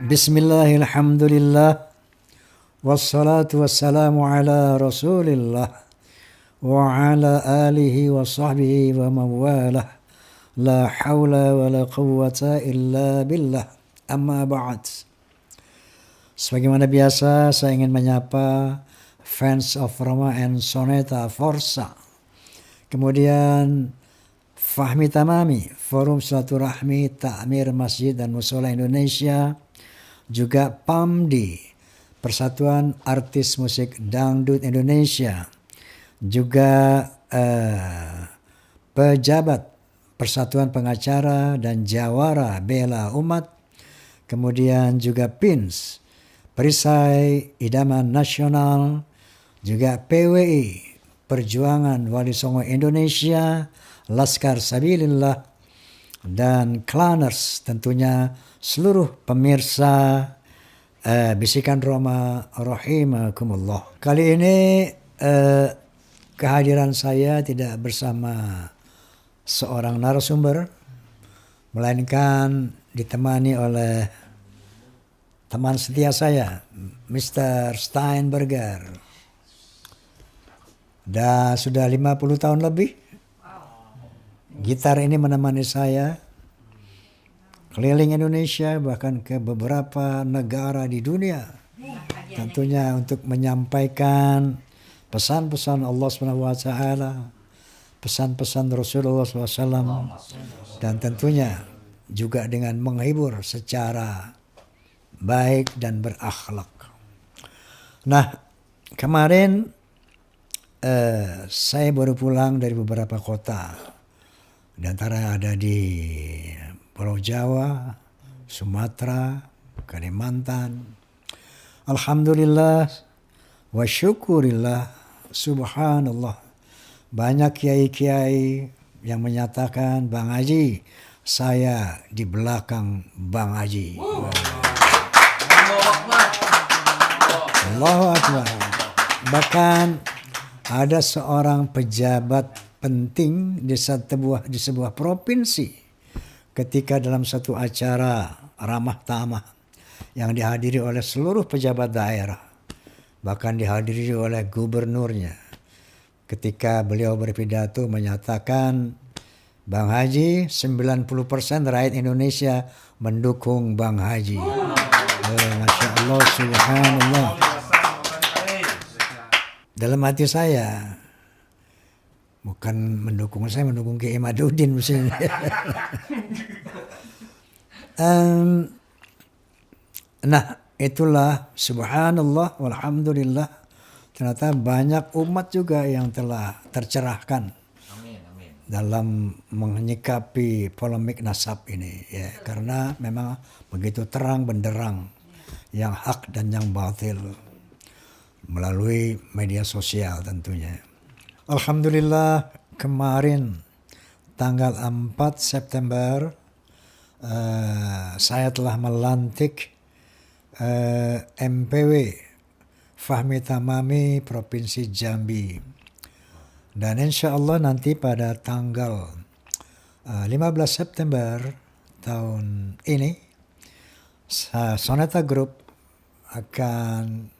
Bismillahirrahmanirrahim. Wassalatu wassalamu ala Rasulillah wa ala alihi wa sahbihi wa mawalah. La hawla wa la quwwata illa billah. Amma ba'd. Sebagaimana biasa, saya ingin menyapa fans of Roma and Soneta Forza. Kemudian Fahmi Tamami, Forum Silaturahmi Ta'mir Masjid dan Mushola Indonesia. Juga PAMDI, Persatuan Artis Musik Dangdut Indonesia. Juga pejabat Persatuan Pengacara dan Jawara Bela Umat. Kemudian juga PINS, Perisai Idaman Nasional. Juga PWI, Perjuangan Wali Songo Indonesia, Laskar Sabilillah, dan Klaners, tentunya seluruh pemirsa Bisikan Roma rahimakumullah. Kali ini kehadiran saya tidak bersama seorang narasumber, melainkan ditemani oleh teman setia saya, Mr. Steinberger. Dan sudah 50 tahun lebih gitar ini menemani saya keliling Indonesia, bahkan ke beberapa negara di dunia. Tentunya untuk menyampaikan pesan-pesan Allah SWT, pesan-pesan Rasulullah SAW, dan tentunya juga dengan menghibur secara baik dan berakhlak. Nah, kemarin saya baru pulang dari beberapa kota. Di antara ada di Pulau Jawa, Sumatera, Kalimantan. Alhamdulillah wa syukurillah, subhanallah. Banyak kiai-kiai yang menyatakan, Bang Haji, saya di belakang Bang Haji. Allahu Akbar. Bahkan ada seorang pejabat penting di sebuah provinsi, ketika dalam satu acara ramah tamah yang dihadiri oleh seluruh pejabat daerah, bahkan dihadiri oleh gubernurnya, ketika beliau berpidato menyatakan, Bang Haji, 90% rakyat Indonesia mendukung Bang Haji. Masya Allah, subhanallah. Dalam hati saya, bukan mendukung saya, mendukung Kiai Madudin misalnya. Nah, itulah subhanallah walhamdulillah. Ternyata banyak umat juga yang telah tercerahkan dalam menyikapi polemik nasab ini, ya, karena memang begitu terang benderang yang hak dan yang batil melalui media sosial tentunya. Alhamdulillah, kemarin tanggal 4 September saya telah melantik MPW Fahmi Tamami Provinsi Jambi. Dan insya Allah nanti pada tanggal 15 September tahun ini, Soneta Group akan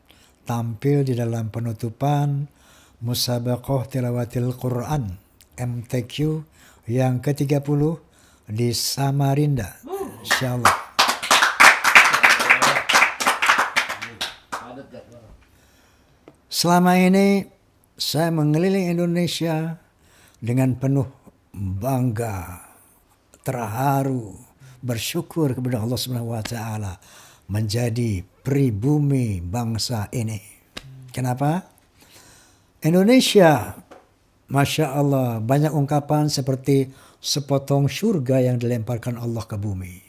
tampil di dalam penutupan Musabaqah Tilawatil Quran MTQ yang ke-30 di Samarinda, insyaallah. Selama ini saya mengelilingi Indonesia dengan penuh bangga, terharu, bersyukur kepada Allah Subhanahu wa taala menjadi pribumi bangsa ini. Kenapa? Indonesia, Masya Allah, banyak ungkapan seperti sepotong surga yang dilemparkan Allah ke bumi.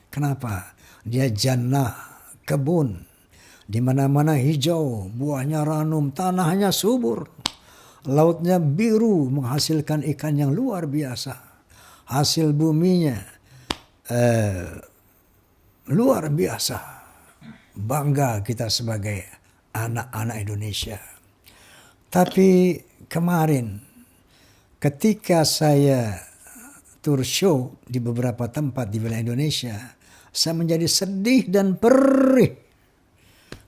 Kenapa? Dia jannah, kebun, di mana-mana hijau, buahnya ranum, tanahnya subur, lautnya biru, menghasilkan ikan yang luar biasa. Hasil buminya luar biasa. Bangga kita sebagai anak-anak Indonesia. Tapi kemarin ketika saya tour show di beberapa tempat di wilayah Indonesia, saya menjadi sedih dan perih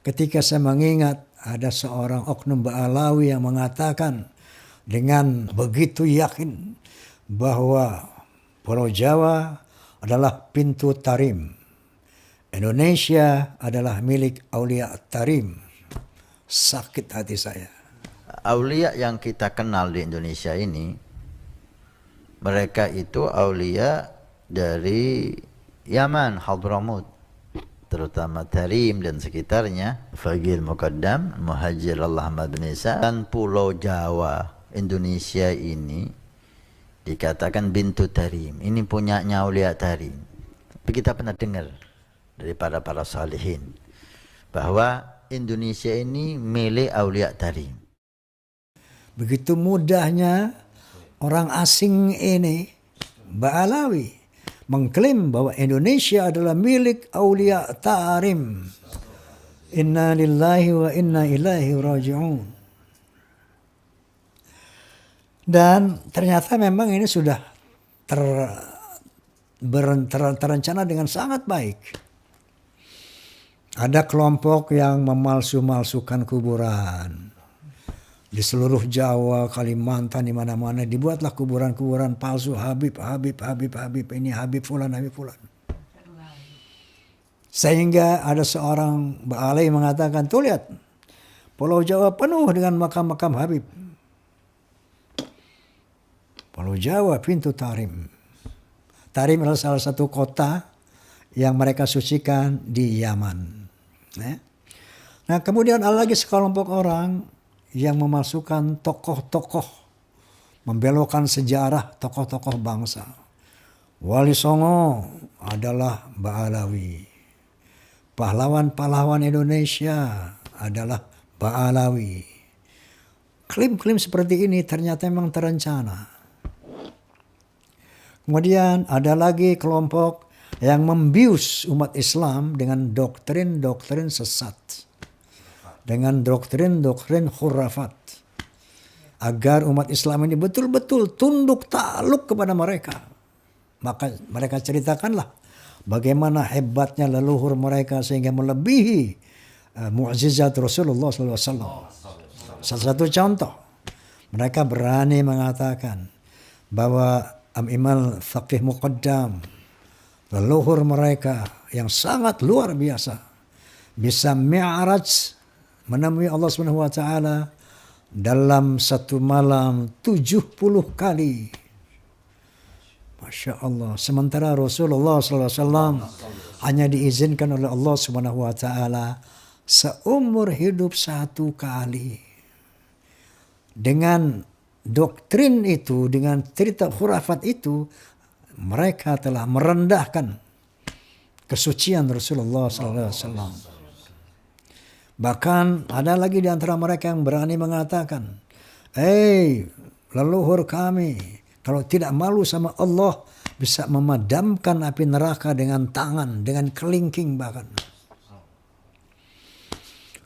ketika saya mengingat ada seorang oknum Ba'alawi yang mengatakan dengan begitu yakin bahwa Pulau Jawa adalah pintu tarim. Indonesia adalah milik Aulia Tarim. Sakit hati saya. Aulia yang kita kenal di Indonesia ini, mereka itu aulia dari Yaman, Hadramut, terutama Tarim dan sekitarnya, Faqih Muqaddam, Muhajir Allah Ahmad bin Isa, dan Pulau Jawa Indonesia ini dikatakan bintu Tarim. Ini punyanya Aulia Tarim. Tapi kita pernah dengar dari para salihin bahwa Indonesia ini milik Aulia Tarim. Begitu mudahnya orang asing ini, Ba'alawi, mengklaim bahwa Indonesia adalah milik Aulia Tarim. Inna lillahi wa inna ilaihi raji'un. Dan ternyata memang ini sudah terencana dengan sangat baik. Ada kelompok yang memalsu-malsukan kuburan. Di seluruh Jawa, Kalimantan, di mana-mana dibuatlah kuburan-kuburan palsu. Habib, ini Habib Fulan, Habib Fulan. Sehingga ada seorang Ba'alai mengatakan, tuh lihat, Pulau Jawa penuh dengan makam-makam Habib. Pulau Jawa pintu Tarim. Tarim adalah salah satu kota yang mereka sucikan di Yaman. Nah, kemudian ada lagi sekelompok orang yang memasukkan tokoh-tokoh, membelokkan sejarah tokoh-tokoh bangsa. Wali Songo adalah Ba'alawi. Pahlawan-pahlawan Indonesia adalah Ba'alawi. Klaim-klaim seperti ini ternyata memang terencana. Kemudian ada lagi kelompok yang membius umat Islam dengan doktrin-doktrin sesat. Dengan doktrin-doktrin khurafat. Agar umat Islam ini betul-betul tunduk takluk kepada mereka. Maka mereka ceritakanlah bagaimana hebatnya leluhur mereka sehingga melebihi mukjizat Rasulullah SAW. Salah satu contoh, mereka berani mengatakan bahwa Imam Faqih Muqaddam, leluhur mereka yang sangat luar biasa, bisa mi'raj menemui Allah Subhanahu wa taala dalam satu malam 70 kali. Masya Allah. Sementara Rasulullah SAW hanya diizinkan oleh Allah Subhanahu wa taala seumur hidup satu kali. Dengan doktrin itu, dengan cerita khurafat itu, mereka telah merendahkan kesucian Rasulullah SAW. Bahkan ada lagi di antara mereka yang berani mengatakan, leluhur kami, kalau tidak malu sama Allah, bisa memadamkan api neraka dengan tangan, dengan kelingking bahkan.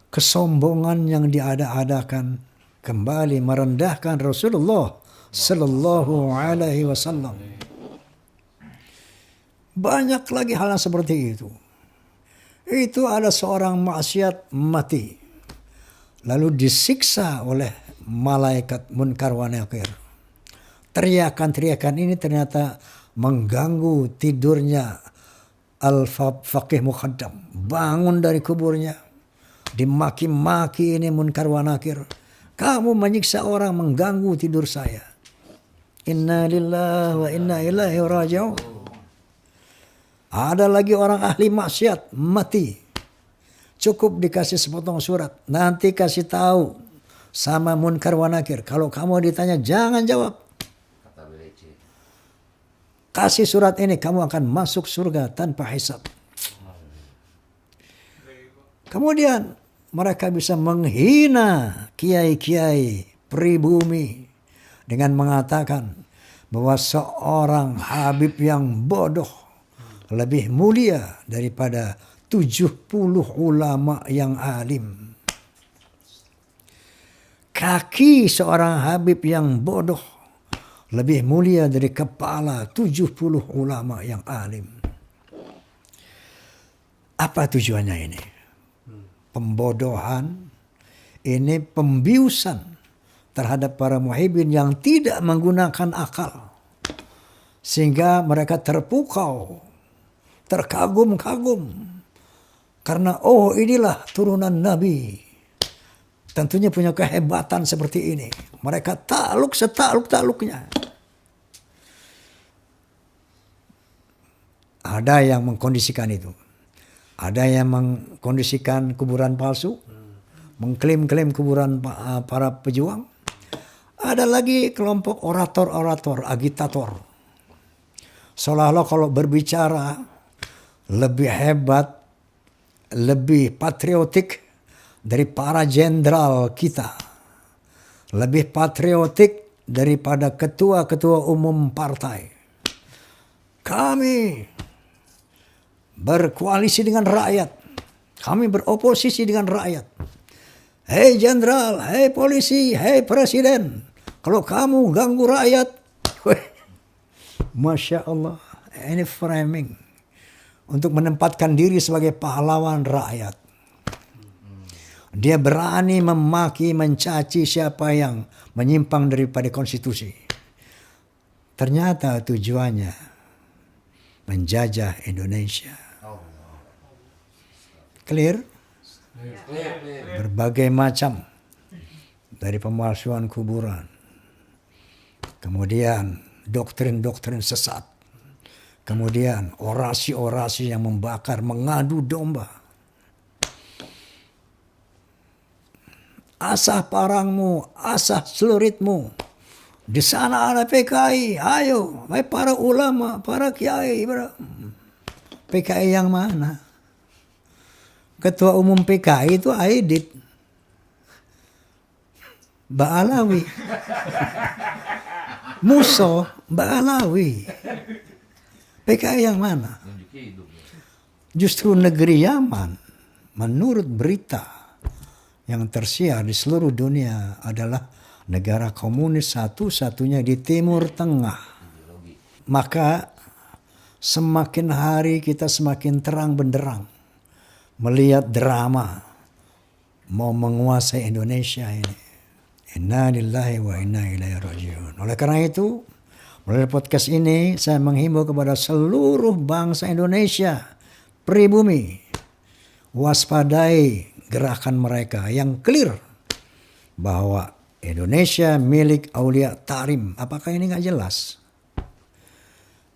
Kesombongan yang diada-adakan kembali merendahkan Rasulullah Sallallahu Alaihi Wasallam. Banyak lagi hal yang seperti itu. Itu ada seorang maksiat mati, lalu disiksa oleh malaikat Munkar wa Nakir. Teriakan-teriakan ini ternyata mengganggu tidurnya Al-Faqih Muqaddam. Bangun dari kuburnya, dimaki-maki ini Munkar wa Nakir. Kamu menyiksa orang, mengganggu tidur saya. Inna lillahi wa inna ilaihi raji'un. Ada lagi orang ahli maksiat mati. Cukup dikasih sepotong surat. Nanti kasih tahu sama Munkar wa Nakir. Kalau kamu ditanya jangan jawab. Kasih surat ini, kamu akan masuk surga tanpa hisab. Kemudian mereka bisa menghina kiai-kiai pribumi dengan mengatakan bahwa seorang Habib yang bodoh lebih mulia daripada 70 ulama yang alim. Kaki seorang Habib yang bodoh lebih mulia dari kepala 70 ulama yang alim. Apa tujuannya ini? Pembodohan, ini pembiusan terhadap para muhibbin yang tidak menggunakan akal. Sehingga mereka terpukau, terkagum-kagum. Karena inilah turunan Nabi. Tentunya punya kehebatan seperti ini. Mereka takluk setakluk-takluknya. Ada yang mengkondisikan itu. Ada yang mengkondisikan kuburan palsu. Mengklaim-klaim kuburan para pejuang. Ada lagi kelompok orator-orator, agitator. Seolah-olah kalau berbicara lebih hebat, lebih patriotik dari para jenderal kita. Lebih patriotik daripada ketua-ketua umum partai. Kami berkoalisi dengan rakyat. Kami beroposisi dengan rakyat. Hei jenderal, hei polisi, hei presiden. Kalau kamu ganggu rakyat, Masya Allah, ini framing untuk menempatkan diri sebagai pahlawan rakyat. Dia berani memaki, mencaci siapa yang menyimpang daripada konstitusi. Ternyata tujuannya menjajah Indonesia. Clear? Berbagai macam, dari pemalsuan kuburan, kemudian doktrin-doktrin sesat, kemudian orasi-orasi yang membakar, mengadu domba. Asah parangmu, asah celuritmu. Di sana ada PKI, ayo, para ulama, para kiai. PKI yang mana? Ketua umum PKI itu Aidit Ba'alawi. Muso Ba'alawi. PKI yang mana? Justru negeri Yaman, menurut berita yang tersiar di seluruh dunia, adalah negara komunis satu-satunya di Timur Tengah. Maka semakin hari kita semakin terang benderang melihat drama mau menguasai Indonesia ini. Inna lillahi wa inna ilaihi raji'un. Oleh karena itu, melalui podcast ini saya menghimbau kepada seluruh bangsa Indonesia, pribumi, waspadai gerakan mereka yang clear bahwa Indonesia milik Aulia Tarim. Apakah ini nggak jelas?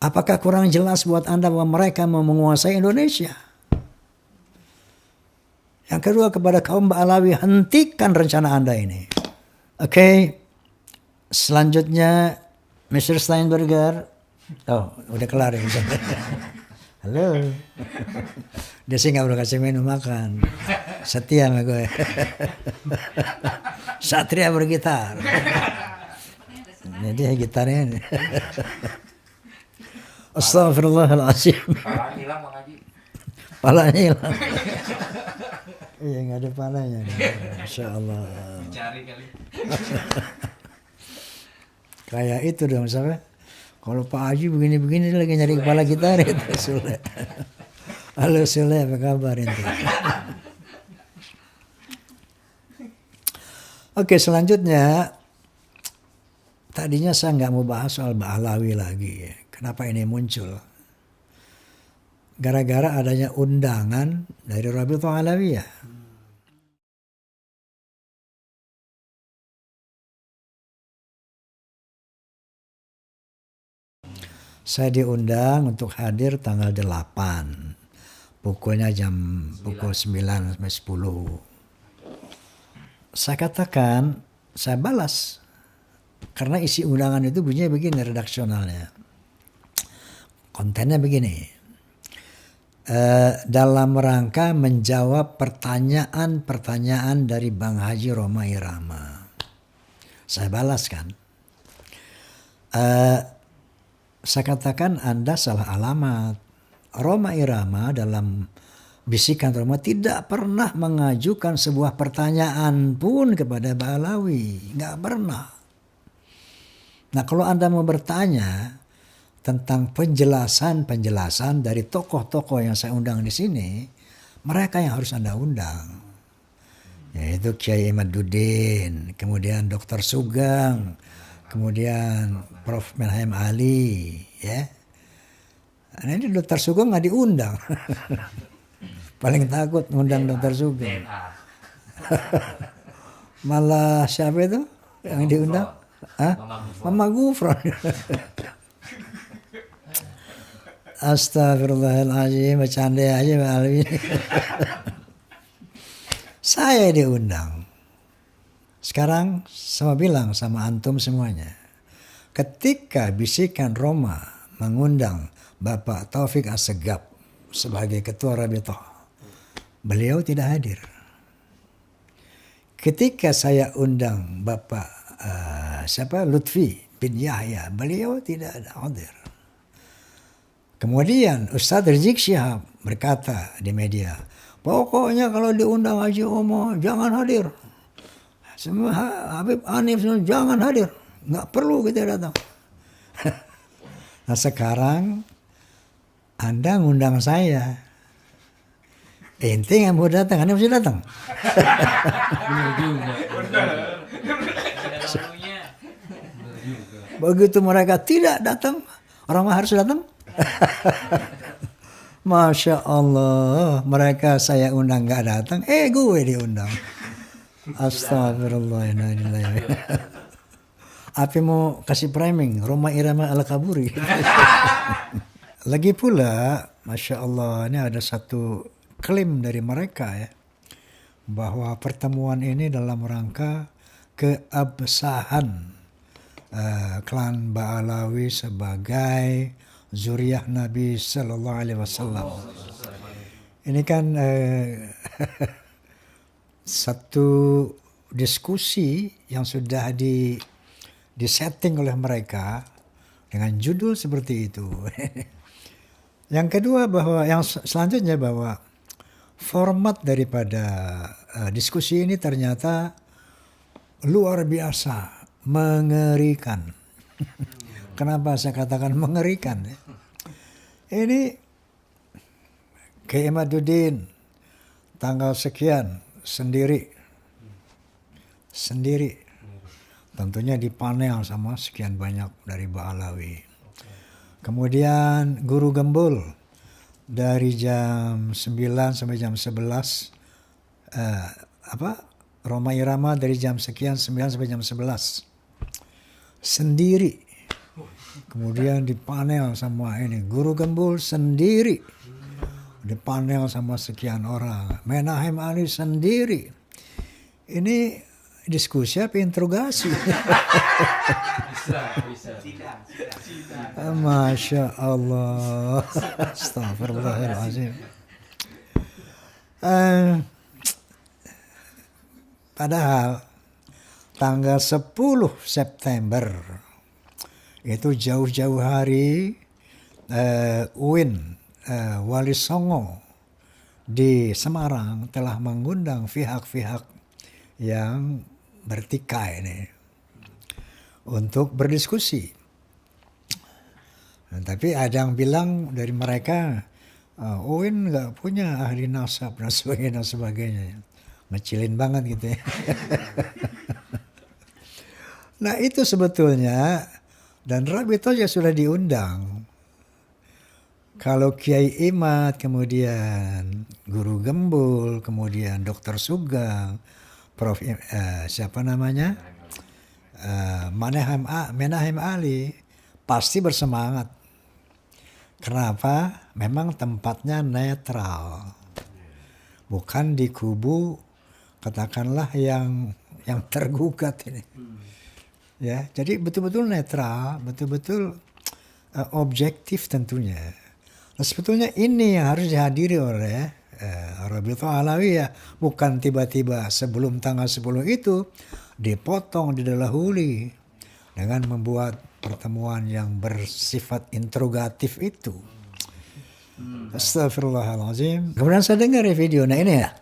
Apakah kurang jelas buat Anda bahwa mereka mau menguasai Indonesia? Yang kedua, kepada kaum Ba'alawi, hentikan rencana Anda ini. Oke. Selanjutnya Mr. Steinberger. Oh, udah kelar ya. Halo. Dia sih gak perlu kasih minum makan. Setia sama gue. Satria bergitar. Jadi gitarnya ini. Astagfirullahaladzim. Palanya hilang Bang Haji. Palanya hilang. Iya, nggak ada palanya. Masya Allah. Cari kali. Kayak itu dong, sampai kalau Pak Haji begini-begini lagi nyari kepala gitar itu Sule. Halo Sule, apa kabar itu? Oke, selanjutnya tadinya saya nggak mau bahas soal Ba'alawi lagi. Kenapa ini muncul? Gara-gara adanya undangan dari Rabithah Alawiyah. Saya diundang untuk hadir tanggal 8. Pukul 9 sampai 10. Saya katakan, saya balas. Karena isi undangan itu bunyinya begini redaksionalnya. Kontennya begini. Dalam rangka menjawab pertanyaan-pertanyaan dari Bang Haji Roma Irama. Saya balas kan. Saya katakan Anda salah alamat. Roma Irama dalam bisikan Roma tidak pernah mengajukan sebuah pertanyaan pun kepada Ba'alawi. Nggak pernah. Nah, kalau Anda mau bertanya tentang penjelasan dari tokoh-tokoh yang saya undang di sini, Mereka yang harus Anda undang. Yaitu Kiai Imaduddin, kemudian Dr. Sugeng, kemudian Prof. Menahim Ali, ya. Nah, ini Dr. Sugeng nggak diundang. Paling takut ngundang Dr. Sugeng. Malah siapa itu yang diundang? Mama Gufron. Astagfirullahaladzim, bercanda aja Pak Alwi. Saya diundang. Sekarang sama bilang sama antum semuanya. Ketika bisikan Roma mengundang Bapak Taufik Assegaf sebagai ketua Rabithah, beliau tidak hadir. Ketika saya undang Bapak Lutfi bin Yahya, beliau tidak hadir. Kemudian Ustadz Rizik Syihab berkata di media, pokoknya kalau diundang Haji Omar jangan hadir. Semua Habib Hanif jangan hadir. Nggak perlu kita datang. Nah sekarang Anda ngundang saya. Ente yang mau datang, Anda mesti datang. Begitu mereka tidak datang, orang harus datang. Masya Allah, mereka saya undang nggak datang, gue diundang. Astagfirullahaladzim. Apa mau kasih framing Roma Irama Al-Kaburi? Lagi pula, Masya Allah, ini ada satu klaim dari mereka ya, bahwa pertemuan ini dalam rangka keabsahan klan Ba'alawi sebagai zuriyah Nabi Sallallahu Alaihi Wasallam. Ini kan satu diskusi yang sudah disetting oleh mereka dengan judul seperti itu. Yang kedua bahwa yang selanjutnya bahwa format daripada diskusi ini ternyata luar biasa mengerikan. Kenapa saya katakan mengerikan? Ini Kiai Imaduddin tanggal sekian sendiri. Tentunya dipanel sama sekian banyak dari Ba'alawi. Kemudian Guru Gembul dari jam 9 sampai jam 11. Roma Irama dari jam sekian 9 sampai jam 11. Sendiri. Kemudian dipanel sama ini Guru Gembul sendiri. Dipanel sama sekian orang. Menahim Ali sendiri. Ini diskusi apa interogasi? Bisa. Masya Allah. Astagfirullahaladzim. Padahal tanggal 10 September itu jauh-jauh hari UIN Wali Songo di Semarang telah mengundang pihak-pihak yang bertikai ini untuk berdiskusi. Nah, tapi ada yang bilang dari mereka UIN nggak punya ahli nasab dan sebagainya. Ngecilin banget gitu ya. Nah itu sebetulnya, dan Rabithah ya sudah diundang. Kalau Kiai Imad, kemudian Guru Gembul, kemudian Dr. Sugeng, Prof. Menahim Ali, pasti bersemangat. Kenapa? Memang tempatnya netral. Bukan di kubu, katakanlah yang tergugat ini. Ya, jadi betul-betul netral, betul-betul objektif tentunya. Nah, sebetulnya ini yang harus dihadiri oleh Rabithah Alawiyah, bukan tiba-tiba sebelum tanggal 10 itu dipotong, didahului dengan membuat pertemuan yang bersifat interrogatif itu. Astagfirullahaladzim. Kemudian saya dengar video, nah ini ya,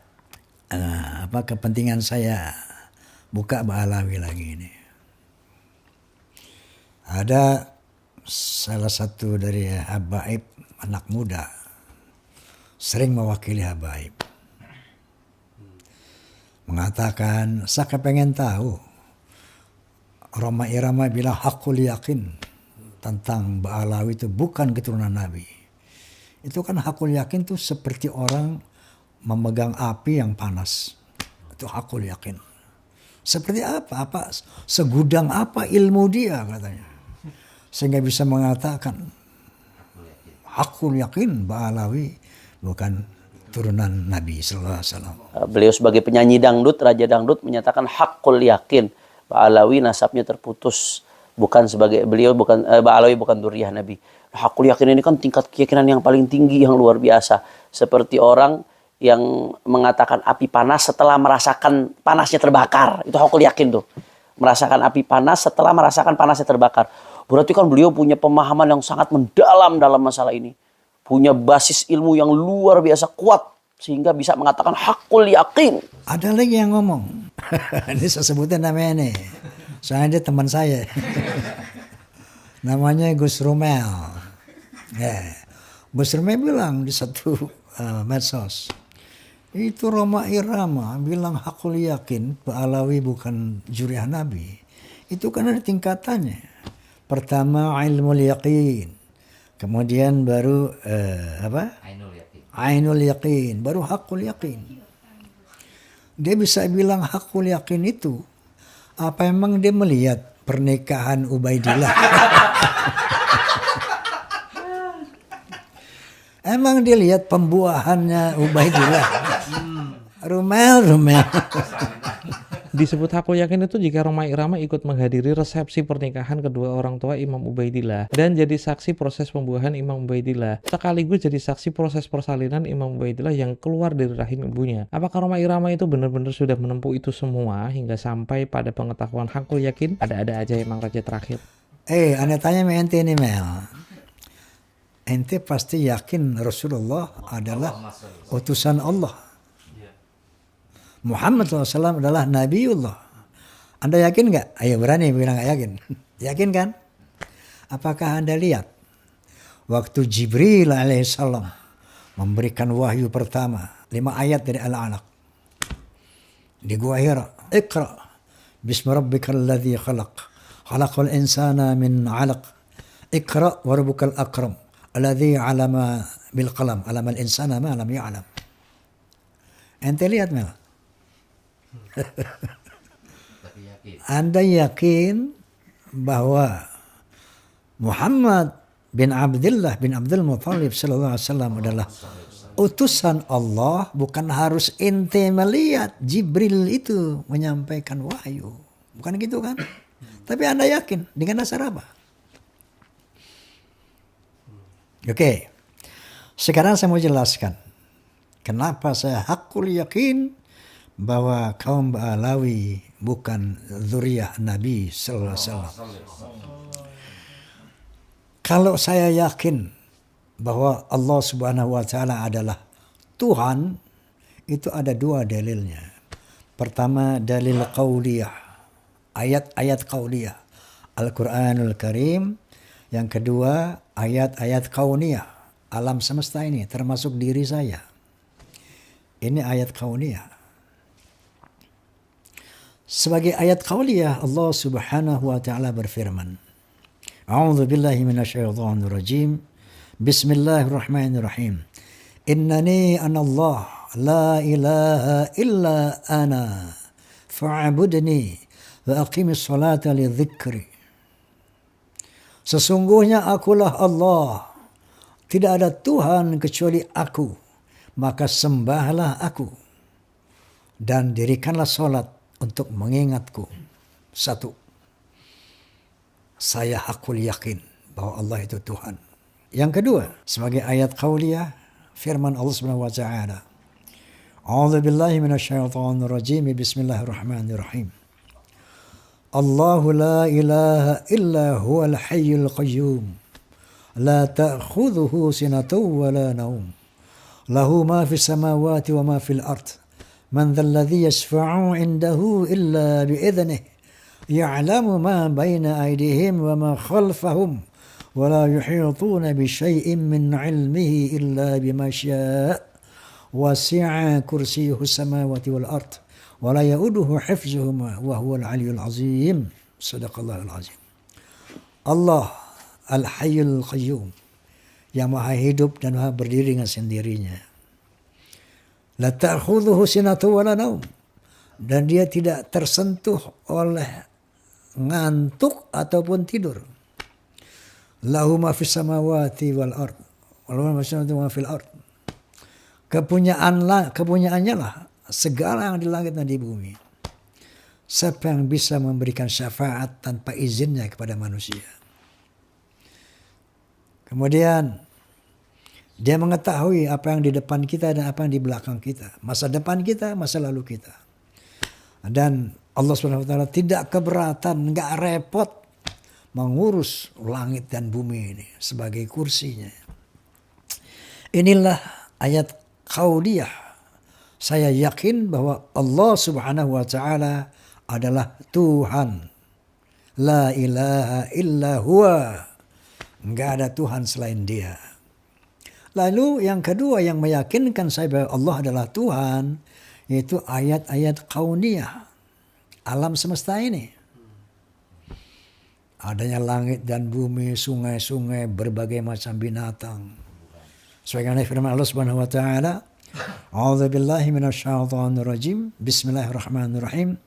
apa kepentingan saya buka Ba'alawi lagi ini. Ada salah satu dari habaib anak muda sering mewakili habaib. mengatakan, saya kepengen tahu. Roma Irama bilang hakul yakin tentang Ba'alawi itu bukan keturunan Nabi. Itu kan hakul yakin tuh seperti orang memegang api yang panas. Itu hakul yakin. Seperti apa? Segudang apa ilmu dia katanya. Sehingga bisa mengatakan hakul yakin Ba'alawi bukan turunan Nabi sallallahu alaihi wasallam. Beliau sebagai penyanyi dangdut, raja dangdut menyatakan hakul yakin Ba'alawi nasabnya terputus. Ba'alawi bukan dzurriyyah Nabi. Hakul yakin ini kan tingkat keyakinan yang paling tinggi, yang luar biasa. Seperti orang yang mengatakan api panas setelah merasakan panasnya terbakar. Itu hakul yakin tuh. Merasakan api panas setelah merasakan panasnya terbakar. Berarti kan beliau punya pemahaman yang sangat mendalam dalam masalah ini. Punya basis ilmu yang luar biasa kuat. Sehingga bisa mengatakan hakul yakin. Ada lagi yang ngomong. Ini saya sebutnya namanya nih. Soalnya dia teman saya. Namanya Gus Romel. Gus Romel bilang di satu medsos. Itu Roma Irama bilang hakul yakin Ba'alawi bukan dzurriyyah Nabi. Itu kan ada tingkatannya. Pertama ilmul yaqin. Kemudian baru Ainul yaqin. Baru hakul yakin. Dia bisa bilang hakul yakin itu. Apa emang dia melihat pernikahan Ubaidillah? Emang dia lihat pembuahannya Ubaidillah? Rumel. Disebut hakul yakin itu jika Roma Irama ikut menghadiri resepsi pernikahan kedua orang tua Imam Ubaidillah dan jadi saksi proses pembuahan Imam Ubaidillah, sekaligus jadi saksi proses persalinan Imam Ubaidillah yang keluar dari rahim ibunya. Apakah Roma Irama itu benar-benar sudah menempuh itu semua hingga sampai pada pengetahuan hakul yakin? Ada-ada aja emang raja terakhir. Anda tanya sama ente nih Mel. Ente pasti yakin Rasulullah adalah utusan Allah. Muhammad SAW adalah Nabiullah. Anda yakin nggak? Ayo berani bilang nggak yakin. Yakin kan? Apakah Anda lihat waktu Jibril alaihissalam memberikan wahyu pertama 5 ayat dari Al-Alaq di Gua Hira. Iqra bismi rabbikal ladzi khalaq. Khalaqal insana min 'alaq. Iqra wa rabbukal akram. Alladzi 'allama bil qalam. 'Allamal insana ma lam ya'lam. Ente lihat Mel? Anda yakin bahwa Muhammad bin Abdullah bin Abdul Muthalib sallallahu alaihi wasallam adalah utusan Allah, bukan harus ente melihat Jibril itu menyampaikan wahyu. Bukan gitu kan? Tapi Anda yakin dengan dasar apa? Oke. Sekarang saya mau jelaskan kenapa saya hakul yakin bahwa kaum Ba'alawi bukan dzurriyyah Nabi sallallahu alaihi wasallam. Kalau saya yakin bahwa Allah Subhanahu wa taala adalah Tuhan, itu ada 2 dalilnya. Pertama dalil qauliyah, ayat-ayat qauliyah, Al-Qur'anul Karim. Yang kedua ayat-ayat kauniyah, alam semesta ini termasuk diri saya. Ini ayat kauniyah. Sebagai ayat qauliyah Allah Subhanahu wa taala berfirman, A'udzu billahi minasyaitonir rajim. Bismillahirrahmanirrahim. Innani anallah la ilaha illa ana fa'budni wa aqimis salata li dzikri. Sesungguhnya akulah Allah, tidak ada Tuhan kecuali aku, maka sembahlah aku dan dirikanlah salat untuk mengingatku. 1. Saya hakul yakin bahwa Allah itu Tuhan. Yang kedua, sebagai ayat qauliyah, firman Allah Subhanahu wa taala. A'udzu billahi minasyaitonir rajim. Bismillahirrahmanirrahim. Allahu la ilaha illa huwal hayyul qayyum. La ta'khudhuhu sinatun wa la nawm. Lahu ma fis samawati wa ma fil ardh. من ذا الذي يشفع عنده إلا بإذنه يعلم ما بين أيديهم وما خلفهم ولا يحيطون بشيء من علمه إلا بما شاء وسع كرسيه السماوات والأرض wa la yauduhu hifzuhuma wa huwal aliyyul azim. Shadaqallahul azim. Allah Al-Hayyul Qayyum, yang maha hidup dan maha berdiri dengan sendirinya. La ta'khudhuhu sinatun wa la naum, dan dia tidak tersentuh oleh ngantuk ataupun tidur. Lahu ma fis samawati wal ard, wa ma fil ard. Kepunyaannya lah segala yang di langit dan di bumi. Siapa yang bisa memberikan syafaat tanpa izinnya kepada manusia? Kemudian dia mengetahui apa yang di depan kita dan apa yang di belakang kita. Masa depan kita, masa lalu kita. Dan Allah SWT tidak keberatan, nggak repot mengurus langit dan bumi ini sebagai kursinya. Inilah ayat qauliyah. Saya yakin bahwa Allah Subhanahu wa taala adalah Tuhan. La ilaha illa huwa. Enggak ada Tuhan selain Dia. Lalu yang kedua yang meyakinkan saya bahwa Allah adalah Tuhan, yaitu ayat-ayat kauniyah, alam semesta ini. Adanya langit dan bumi, sungai-sungai, berbagai macam binatang. Sebagaimana firman Allah Subhanahu wa taala, A'udzu billahi minasyaitonir rajim. Bismillahirrahmanirrahim.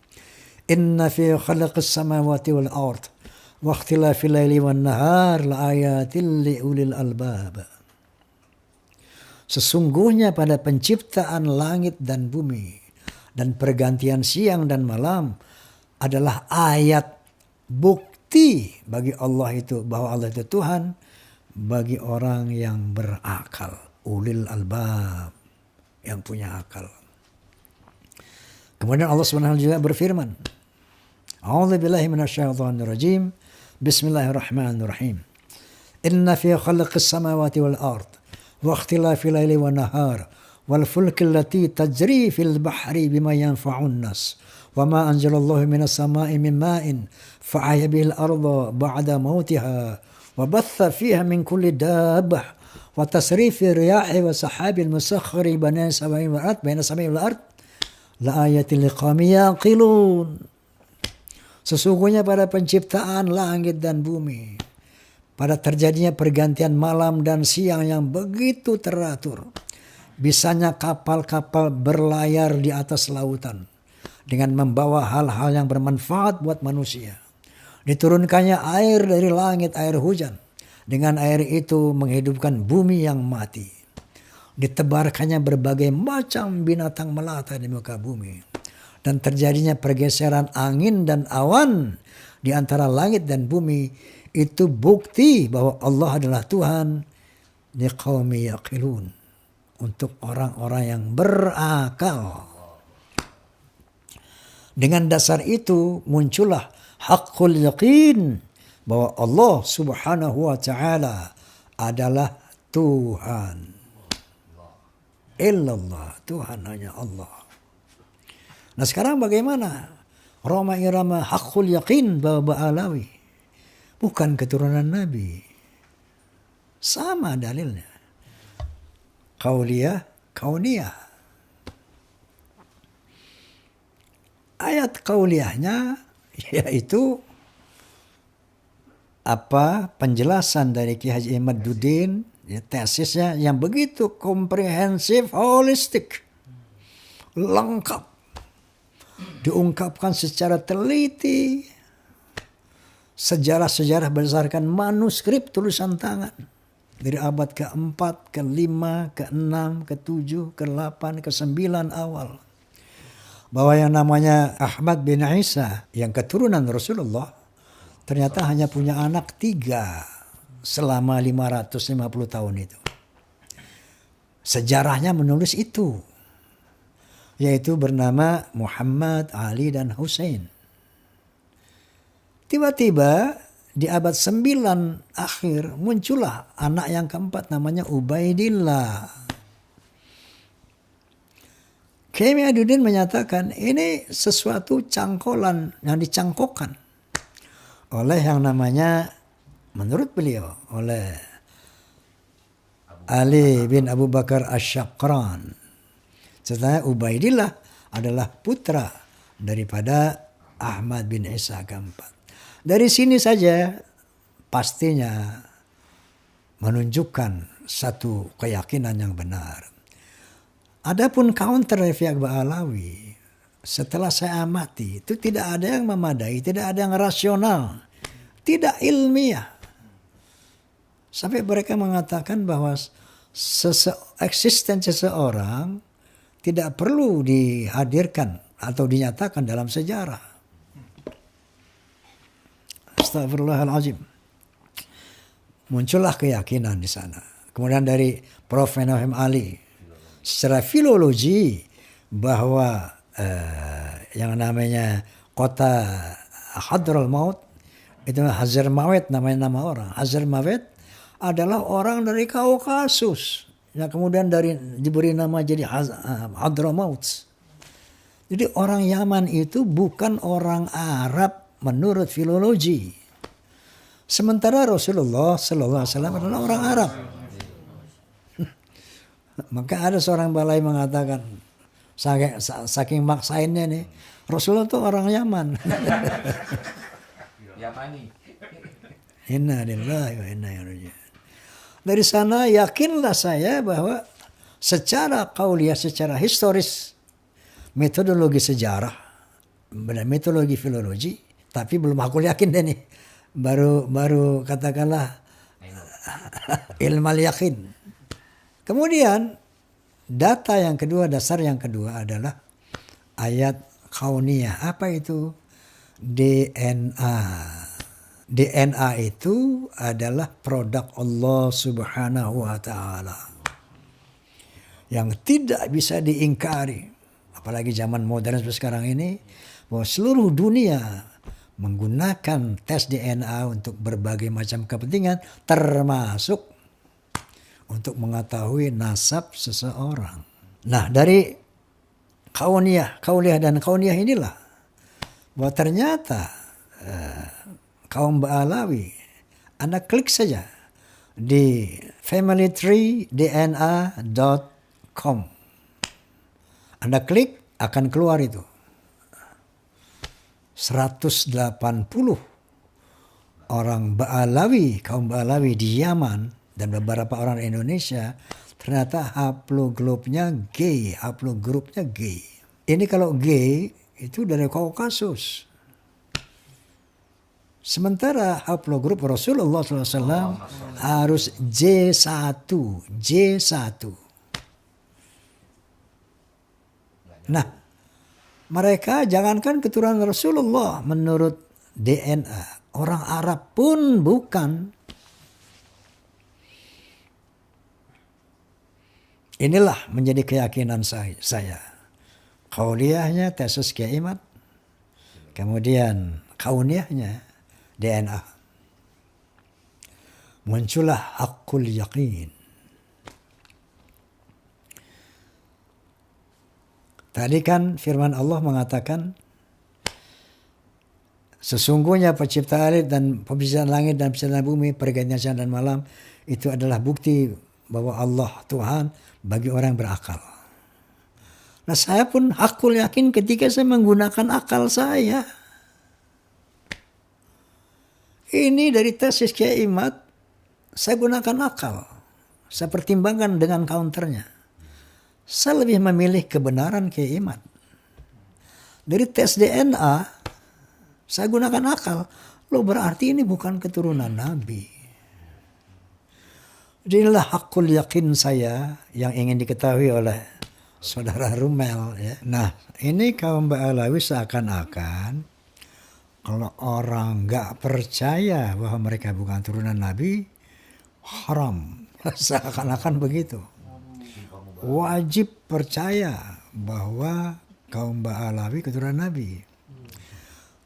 Inna fi khalaqis samawati wal ard wa ikhtilafil laili wan nahar laayatil liulil albab. Sesungguhnya pada penciptaan langit dan bumi dan pergantian siang dan malam adalah ayat bukti bagi Allah itu bahwa Allah itu Tuhan bagi orang yang berakal, ulil albab, yang punya akal. Kemudian Allah SWT juga berfirman, A'udzu billahi minasyaitonir rajim. Bismillahirrahmanirrahim. Inna fi khalqis samawati wal ard wa ikhtilafil laili wan nahar wal fulki allati tajri fil bahri bima yanfa'un nas wa ma anzalallahu minas sama'i min ma'in fa'ahya bihil arda ba'da mautiha wa batha fiha min kulli dabbah wa tasrifi riyahi wa sahabil musakhkhari baina samai wal ard la ayatin liqaumin yaqilun. Sesungguhnya pada penciptaan langit dan bumi, pada terjadinya pergantian malam dan siang yang begitu teratur, bisanya kapal-kapal berlayar di atas lautan dengan membawa hal-hal yang bermanfaat buat manusia. Diturunkannya air dari langit, air hujan. Dengan air itu menghidupkan bumi yang mati. Ditebarkannya berbagai macam binatang melata di muka bumi. Dan terjadinya pergeseran angin dan awan di antara langit dan bumi. Itu bukti bahwa Allah adalah Tuhan. Liqaumi yaqilun. Untuk orang-orang yang berakal. Dengan dasar itu muncullah haqqul yaqin bahwa Allah Subhanahu wa taala adalah Tuhan. Illallah, Tuhan hanya Allah. Nah sekarang bagaimana? Roma irama haqqul yaqin bahwa Alawi bukan keturunan Nabi. Sama dalilnya. Qauliyah, kauniyah. Ayat qauliyahnya yaitu penjelasan dari Ki Haji Imaduddin, tesisnya yang begitu komprehensif, holistik, lengkap, diungkapkan secara teliti, sejarah-sejarah berdasarkan manuskrip tulisan tangan dari abad ke-4, ke-5, ke-6, ke-7, ke-8, ke-9 awal. Bahwa yang namanya Ahmad bin Isa yang keturunan Rasulullah ternyata hanya punya anak 3 selama 550 tahun itu. Sejarahnya menulis itu, yaitu bernama Muhammad, Ali, dan Hussein. Tiba-tiba di abad 9 akhir muncullah anak yang keempat namanya Ubaidillah. Kiai Imaduddin menyatakan ini sesuatu cangkolan yang dicangkokkan oleh yang namanya, menurut beliau, oleh Ali bin Abu Bakar Asy-Syaqran. Setelah Ubaidillah adalah putra daripada Ahmad bin Isa keempat. Dari sini saja pastinya menunjukkan satu keyakinan yang benar. Adapun counter dari pihak Ba'alawi, setelah saya amati, itu tidak ada yang memadai, tidak ada yang rasional, tidak ilmiah. Sampai mereka mengatakan bahwa eksistensi seseorang tidak perlu dihadirkan atau dinyatakan dalam sejarah. Astagfirullahaladzim. Muncullah keyakinan di sana. Kemudian dari Prof. Menahem Ali, secara filologi bahwa yang namanya kota Hadral Maut itu Hazar Mawet, namanya nama orang. Hazar Mawet adalah orang dari Kaukasus. Ya, kemudian diberi nama jadi Hadramaut. Jadi orang Yaman itu bukan orang Arab menurut filologi. Sementara Rasulullah Sallallahu Alaihi Wasallam adalah orang Arab. Maka ada seorang balai mengatakan, saking maksainnya nih, Rasulullah itu orang Yaman. Yamani. Inna lillahi wa inna ilaihi raji'un. Dari sana yakinlah saya bahwa secara qauliyah, secara historis, metodologi sejarah, metodologi filologi, tapi belum aku yakin deh nih. Baru katakanlah ilmal yakin. Kemudian data yang kedua, dasar yang kedua adalah ayat kauniyah. Apa itu? DNA. DNA itu adalah produk Allah Subhanahu wa Ta'ala yang tidak bisa diingkari, apalagi zaman modern seperti sekarang ini, bahwa seluruh dunia menggunakan tes DNA untuk berbagai macam kepentingan, termasuk untuk mengetahui nasab seseorang. Nah, dari kauliyah dan kauniyah inilah bahwa ternyata kaum Ba'alawi, Anda klik saja di familytreedna.com. Anda klik, akan keluar itu 180 orang Ba'alawi, kaum Ba'alawi di Yaman dan beberapa orang di Indonesia, ternyata haplogrupnya gay, haplogrupnya gay. Ini kalau gay itu dari Kaukasus. Sementara haplogrup Rasulullah SAW harus J1. Nah, mereka jangankan keturunan Rasulullah menurut DNA, orang Arab pun bukan. Inilah menjadi keyakinan saya. Qauliyahnya tesis Kiaimat, kemudian kauniyahnya DNA. Muncullah hakul yakin. Tadi kan firman Allah mengatakan, sesungguhnya pencipta langit dan penciptaan langit dan penciptaan bumi, pergantian siang dan malam, itu adalah bukti bahwa Allah Tuhan bagi orang yang berakal. Nah, saya pun hakul yakin ketika saya menggunakan akal saya. Ini dari tesis Kiaimat, saya gunakan akal. Saya pertimbangkan dengan counternya. Saya lebih memilih kebenaran Kiaimat. Dari tes DNA, saya gunakan akal. Loh, berarti ini bukan keturunan Nabi. Inilah hakul yakin saya yang ingin diketahui oleh saudara Rumel. Ya. Nah, ini kaum Ba'alawi seakan-akan kalau orang nggak percaya bahwa mereka bukan turunan Nabi, haram. Seakan-akan begitu. Wajib percaya bahwa kaum Ba'alawi keturunan Nabi.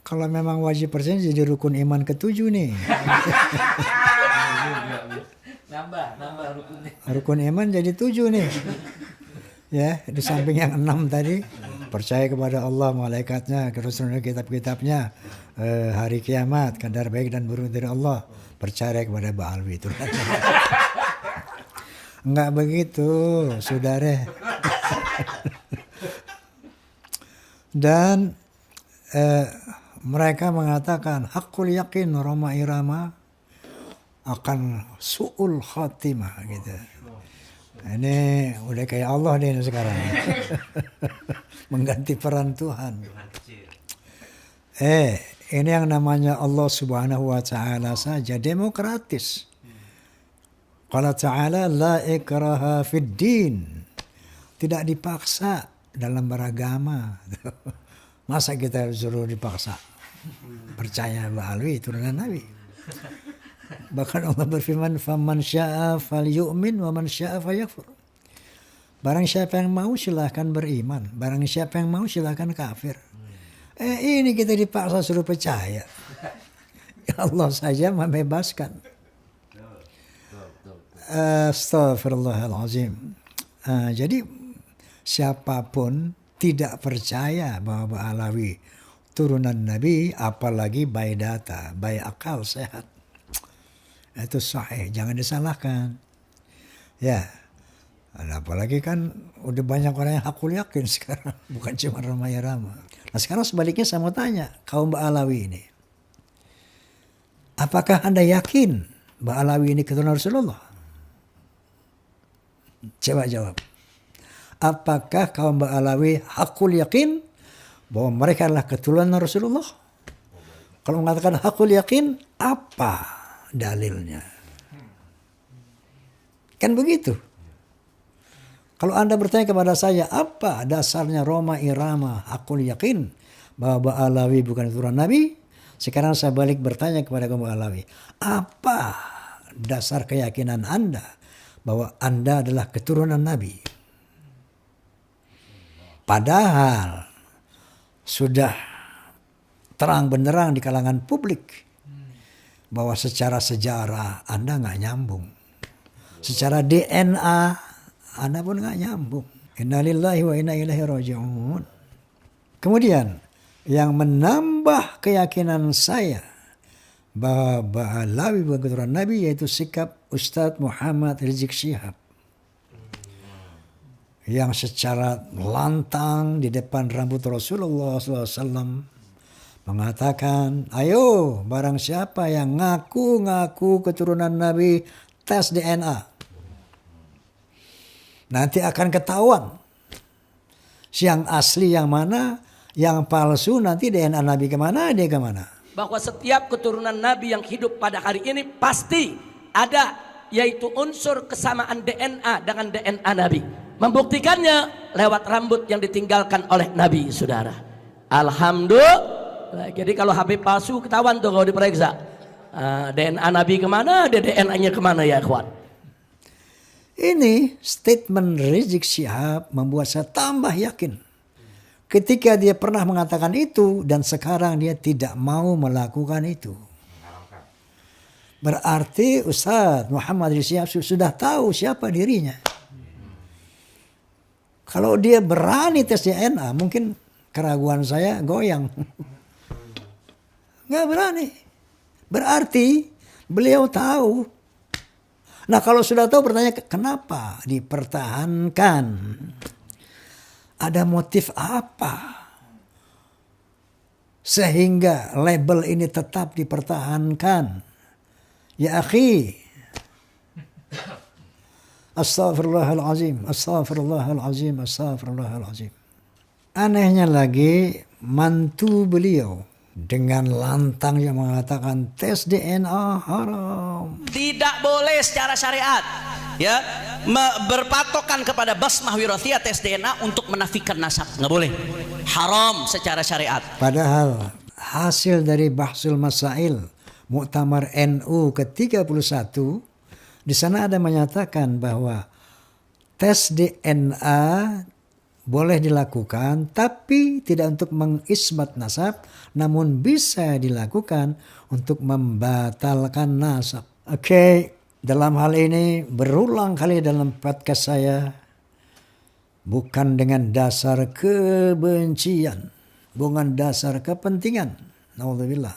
Kalau memang wajib percaya jadi rukun iman ke-7 nih. Nambah rukunnya. Rukun iman jadi 7 nih. Ya, di samping yang 6 tadi, percaya kepada Allah, malaikatnya, Rasulullah, kitab-kitabnya, hari kiamat, kadar baik dan buruk dari Allah, percaya kepada Ba'alawi itu. Enggak begitu, saudara. Dan mereka mengatakan hakul yakin Roma Irama akan su'ul khatimah gitu. Ini udah kayak Allah deh sekarang. Mengganti peran Tuhan. Ini yang namanya Allah Subhanahu wa taala saja demokratis. Qala ta'ala la ikraha fid din. Tidak dipaksa dalam beragama. Masa kita suruh dipaksa? Percaya Alwi turunan Nabi. Bahkan Allah berfirman, "Faman syaa falyu'min wa man syaa falyakfur." Barang siapa yang mau silahkan beriman, barang siapa yang mau silahkan kafir. Ini kita dipaksa suruh percaya. Allah saja membebaskan. Astaghfirullahalazim. Jadi siapapun tidak percaya bahwa Alawi turunan Nabi, apalagi by data, by akal sehat. Itu sahih, jangan disalahkan. Ya, apalagi kan udah banyak orang yang hakul yakin sekarang, bukan cuma ramai-ramai. Nah sekarang sebaliknya saya mau tanya, kaum Ba'alawi ini. Apakah Anda yakin Ba'alawi ini keturunan Rasulullah? Coba jawab. Apakah kaum Ba'alawi hakul yakin bahwa mereka adalah keturunan Rasulullah? Kalau mengatakan hakul yakin, apa dalilnya? Kan begitu. Kalau Anda bertanya kepada saya, apa dasarnya Roma Irama hakul yakin bahwa Ba'alawi bukan keturunan Nabi? Sekarang saya balik bertanya kepada kaum Ba'alawi, apa dasar keyakinan Anda bahwa Anda adalah keturunan Nabi? Padahal sudah terang benderang di kalangan publik bahwa secara sejarah Anda nggak nyambung. Secara DNA Anda pun nggak nyambung. Innalillahi wa inna ilaihi raji'un. Kemudian yang menambah keyakinan saya bahwa Ba'alawi bukan keturunan Nabi yaitu sikap Ustadz Muhammad Rizik Syihab. Yang secara lantang di depan rambut Rasulullah SAW mengatakan, ayo barang siapa yang ngaku-ngaku keturunan Nabi, tes DNA. Nanti akan ketahuan yang asli yang mana, yang palsu nanti DNA Nabi kemana, dia kemana. Bahwa setiap keturunan Nabi yang hidup pada hari ini pasti ada, yaitu unsur kesamaan DNA dengan DNA Nabi. Membuktikannya lewat rambut yang ditinggalkan oleh Nabi, saudara. Alhamdulillah. Jadi kalau Habib palsu ketahuan tuh kalau diperiksa. DNA Nabi kemana, DNA-nya kemana ya ikhwan. Ini statement Rizik Syihab membuat saya tambah yakin. Ketika dia pernah mengatakan itu dan sekarang dia tidak mau melakukan itu. Berarti Ustadz Muhammad Rizik Syihab sudah tahu siapa dirinya. Kalau dia berani tes DNA, mungkin keraguan saya goyang. Nggak berani. Berarti beliau tahu. Nah kalau sudah tahu bertanya kenapa dipertahankan? Ada motif apa? Sehingga label ini tetap dipertahankan. Ya akhi. Astaghfirullahalazim, astaghfirullahalazim, astaghfirullahalazim. Anehnya lagi mantu beliau dengan lantang yang mengatakan tes DNA haram. Tidak boleh secara syariat, ya, berpatokan kepada basmah wirathiyah tes DNA untuk menafikan nasab, nggak boleh. Haram secara syariat. Padahal hasil dari Bahsul Masail Muktamar NU ke-31 di sana ada menyatakan bahwa tes DNA boleh dilakukan tapi tidak untuk mengisbat nasab, namun bisa dilakukan untuk membatalkan nasab. Oke, dalam hal ini berulang kali dalam podcast saya bukan dengan dasar kebencian, bukan dasar kepentingan. Naudzubillah.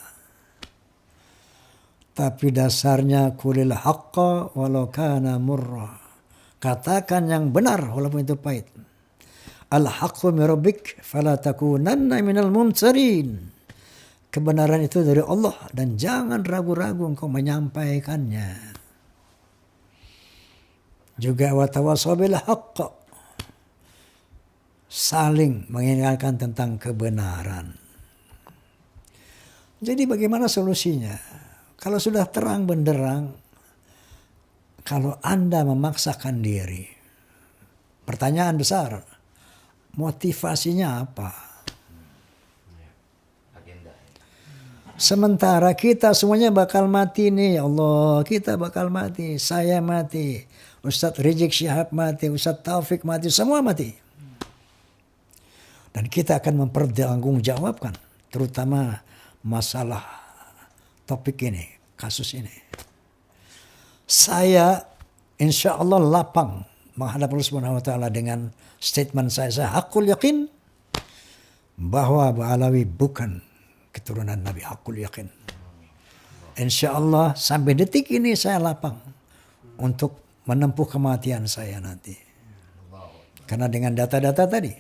Tapi dasarnya kulil haqqa walau kana murra. Katakan yang benar walaupun itu pahit. Al-haqqu min rabbik fala takunanna minal mumtarin. Kebenaran itu dari Allah dan jangan ragu-ragu engkau menyampaikannya. Juga wa tawassaw bil haqq. Saling mengingatkan tentang kebenaran. Jadi bagaimana solusinya? Kalau sudah terang benderang, kalau Anda memaksakan diri, pertanyaan besar, motivasinya apa? Sementara kita semuanya bakal mati nih, ya Allah, kita bakal mati, saya mati, Ustadz Rizik Syihab mati, Ustadz Taufik mati, semua mati. Dan kita akan mempertanggungjawabkan, terutama masalah topik ini, kasus ini. Saya insya Allah lapang menghadap Allah Subhanahu wa taala dengan statement saya hakul yakin bahwa Ba'alawi bukan keturunan Nabi, hakul yakin. Insya Allah sampai detik ini saya lapang untuk menempuh kematian saya nanti. Karena dengan data-data tadi,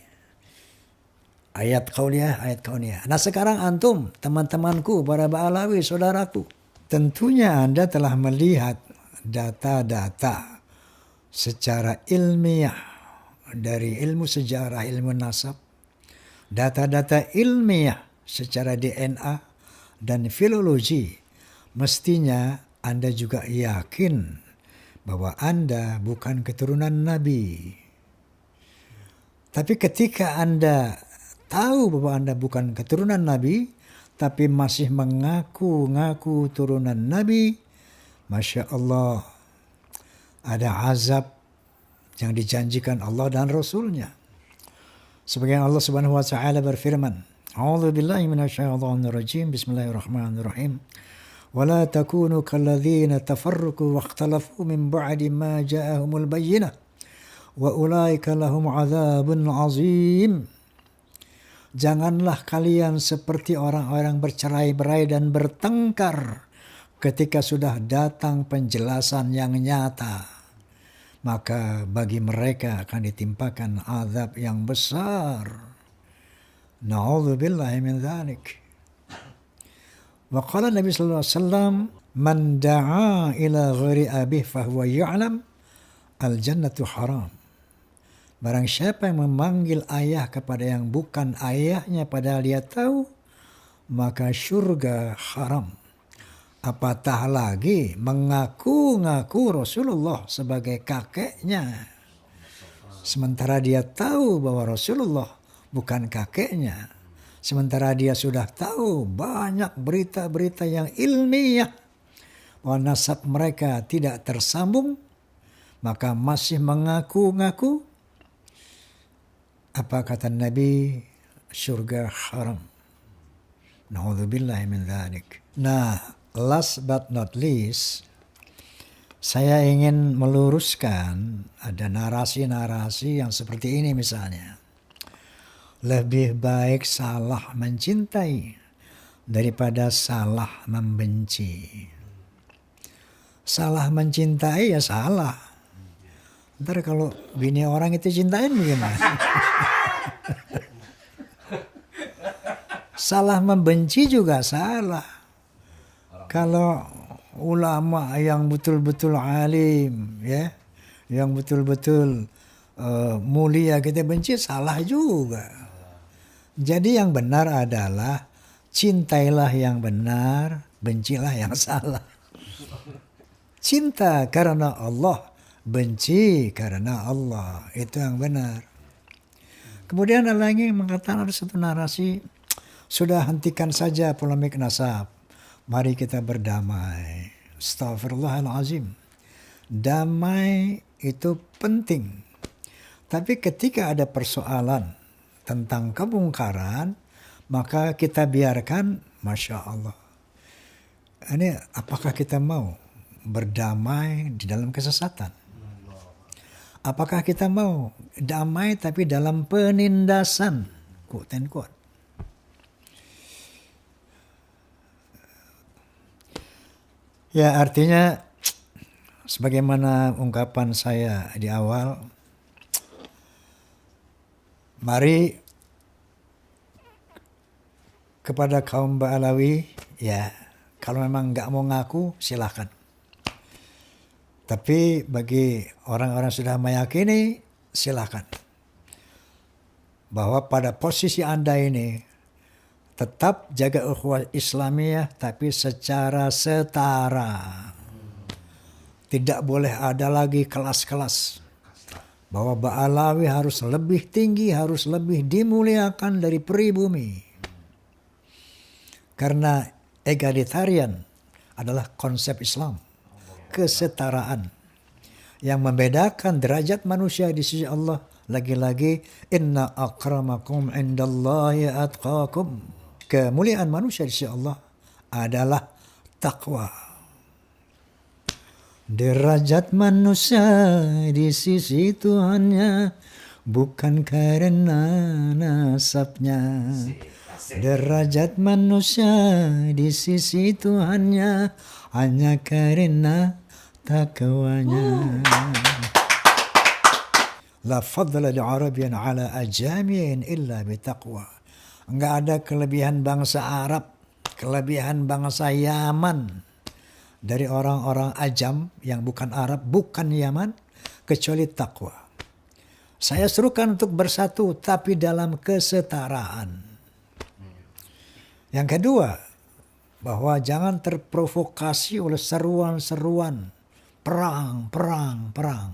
ayat kauniyah. Nah sekarang antum, teman-temanku, para Ba'alawi, saudaraku, tentunya Anda telah melihat data-data secara ilmiah dari ilmu sejarah, ilmu nasab, data-data ilmiah secara DNA dan filologi. Mestinya Anda juga yakin bahwa Anda bukan keturunan Nabi. Tapi ketika Anda tahu bahwa Anda bukan keturunan Nabi, tapi masih mengaku-ngaku turunan Nabi, Masya Allah, ada azab yang dijanjikan Allah dan Rasulnya. Sebagaimana Allah Subhanahu wa taala berfirman, A'udzu billahi minasyaitonir rajim. Bismillahirrahmanirrahim. Wa la takunu kalladzina tafarraqu wakhtalafu min ba'di ma ja'ahumul bayyinah wa ulaika lahum 'adzabun 'azim. Janganlah kalian seperti orang-orang bercerai-berai dan bertengkar ketika sudah datang penjelasan yang nyata. Maka bagi mereka akan ditimpakan azab yang besar. Na'udzubillahi min dzalik. Wa qala Nabi sallallahu alaihi wasallam, "Man da'a ila ghairi abih fahuwa ya'lam al-jannatu haram." Barang siapa yang memanggil ayah kepada yang bukan ayahnya padahal dia tahu, maka surga haram. Apatah lagi mengaku-ngaku Rasulullah sebagai kakeknya. Sementara dia tahu bahwa Rasulullah bukan kakeknya. Sementara dia sudah tahu banyak berita-berita yang ilmiah bahwa nasab mereka tidak tersambung, maka masih mengaku-ngaku. Apa kata Nabi? Surga haram. Na'udzubillahi min dzalik. Nah, last but not least, saya ingin meluruskan ada narasi-narasi yang seperti ini misalnya. Lebih baik salah mencintai daripada salah membenci. Salah mencintai ya salah. Ntar kalau bini orang itu cintain bagaimana? Salah membenci juga salah. Kalau ulama yang betul-betul alim, ya, yang betul-betul mulia kita benci, salah juga. Jadi yang benar adalah cintailah yang benar, bencilah yang salah. Cinta karena Allah, benci karena Allah, itu yang benar. Kemudian ada lagi yang mengatakan ada satu narasi, sudah hentikan saja polemik nasab. Mari kita berdamai. Astaghfirullahalazim. Damai itu penting. Tapi ketika ada persoalan tentang kemungkaran, maka kita biarkan, Masya Allah. Ini apakah kita mau berdamai di dalam kesesatan? Apakah kita mau damai tapi dalam penindasan? Quote and quote. Ya artinya sebagaimana ungkapan saya di awal, Mari kepada kaum Ba'alawi, ya kalau memang nggak mau ngaku silahkan. Tapi bagi orang-orang sudah meyakini, silahkan. Bahwa pada posisi Anda ini, tetap jaga ukhuwah Islamiyah, tapi secara setara. Tidak boleh ada lagi kelas-kelas. Bahwa Ba'alawi harus lebih tinggi, harus lebih dimuliakan dari pribumi. Karena egalitarian adalah konsep Islam. Kesetaraan. Yang membedakan derajat manusia di sisi Allah. Lagi-lagi, inna akramakum indallahi atqakum. Kemuliaan manusia di sisi Allah adalah takwa. Derajat manusia di sisi Tuhannya bukan karena nasabnya. Derajat manusia di sisi Tuhannya hanya karena takwanya. La fadla li Arabin ala ajamiin illa bitaqwa. Enggak ada kelebihan bangsa Arab, kelebihan bangsa Yaman dari orang-orang ajam yang bukan Arab, bukan Yaman, kecuali takwa. Saya serukan untuk bersatu, tapi dalam kesetaraan. Yang kedua, bahwa jangan terprovokasi oleh seruan-seruan perang, perang, perang.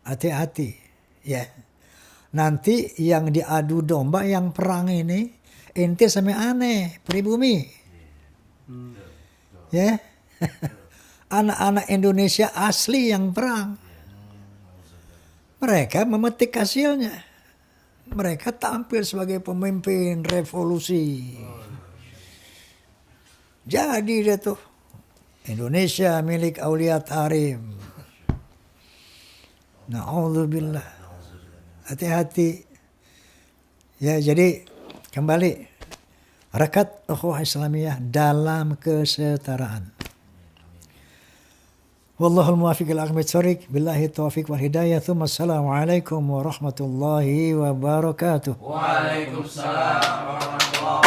Hati-hati, ya. Nanti yang diadu domba, yang perang ini, inti sampai aneh, pribumi. Ya. Anak-anak Indonesia asli yang perang. Mereka memetik hasilnya. Mereka tampil sebagai pemimpin revolusi. Jadi dia tuh Indonesia milik Aulia Tarim. Na'udzubillah. Hati-hati. Ya, jadi kembali rekat ukhuwah Islamiyah dalam kesetaraan. Wallahul muwaffiq ila aqwamit thoriq. Billahi taufiq wal hidayah. Assalamualaikum warahmatullahi wabarakatuh. Waalaikumsalam warahmatullahi